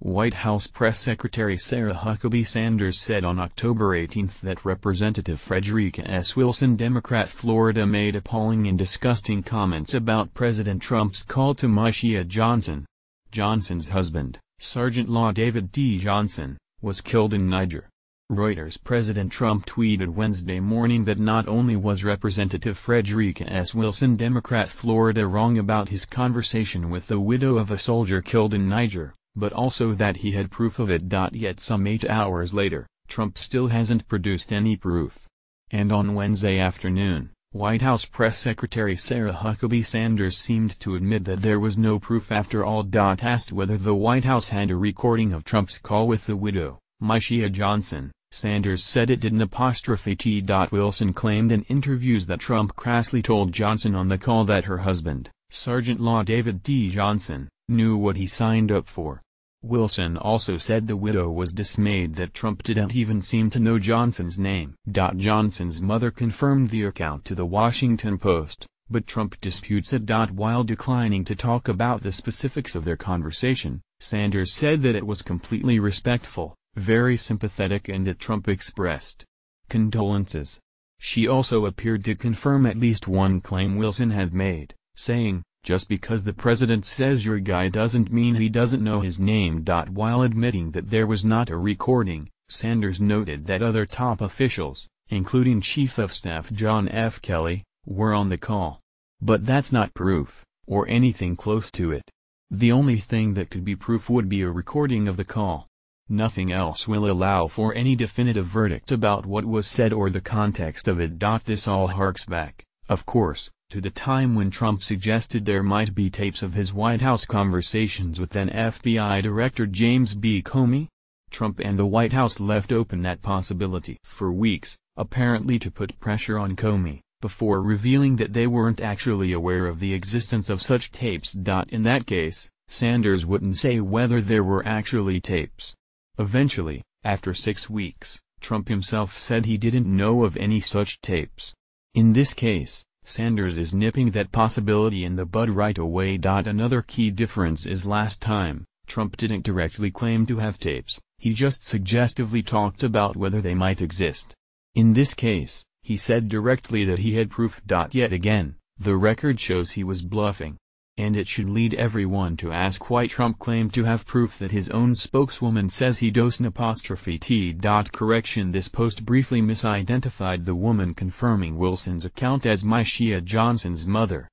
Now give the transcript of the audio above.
White House Press Secretary Sarah Huckabee Sanders said on October 18 that Representative Frederica S. Wilson, Democrat, Florida, made appalling and disgusting comments about President Trump's call to Myshia Johnson. Johnson's husband, Sergeant Law David D. Johnson, was killed in Niger. Reuters. President Trump tweeted Wednesday morning that not only was Representative Frederica S. Wilson, Democrat, Florida, wrong about his conversation with the widow of a soldier killed in Niger, but also that he had proof of it. Yet some 8 hours later, Trump still hasn't produced any proof. And on Wednesday afternoon, White House Press Secretary Sarah Huckabee Sanders seemed to admit that there was no proof after all. Asked whether the White House had a recording of Trump's call with the widow, Myshia Johnson, Sanders said it didn't. Wilson claimed in interviews that Trump crassly told Johnson on the call that her husband, Sergeant Law David D. Johnson, knew what he signed up for. Wilson also said the widow was dismayed that Trump didn't even seem to know Johnson's name. Johnson's mother confirmed the account to the Washington Post, but Trump disputes it. While declining to talk about the specifics of their conversation, Sanders said that it was completely respectful, very sympathetic, and that Trump expressed condolences. She also appeared to confirm at least one claim Wilson had made, saying, "Just because the president says your guy doesn't mean he doesn't know his name." While admitting that there was not a recording, Sanders noted that other top officials, including Chief of Staff John F. Kelly, were on the call. But that's not proof, or anything close to it. The only thing that could be proof would be a recording of the call. Nothing else will allow for any definitive verdict about what was said or the context of it. This all harks back, of course, to the time when Trump suggested there might be tapes of his White House conversations with then FBI Director James B. Comey. Trump and the White House left open that possibility for weeks, apparently to put pressure on Comey, before revealing that they weren't actually aware of the existence of such tapes. In that case, Sanders wouldn't say whether there were actually tapes. Eventually, after 6 weeks, Trump himself said he didn't know of any such tapes. In this case, Sanders is nipping that possibility in the bud right away. Another key difference is last time, Trump didn't directly claim to have tapes, he just suggestively talked about whether they might exist. In this case, he said directly that he had proof. Yet again, the record shows he was bluffing. And it should lead everyone to ask why Trump claimed to have proof that his own spokeswoman says he doesn't. Correction: this post briefly misidentified the woman confirming Wilson's account as Myshia Johnson's mother.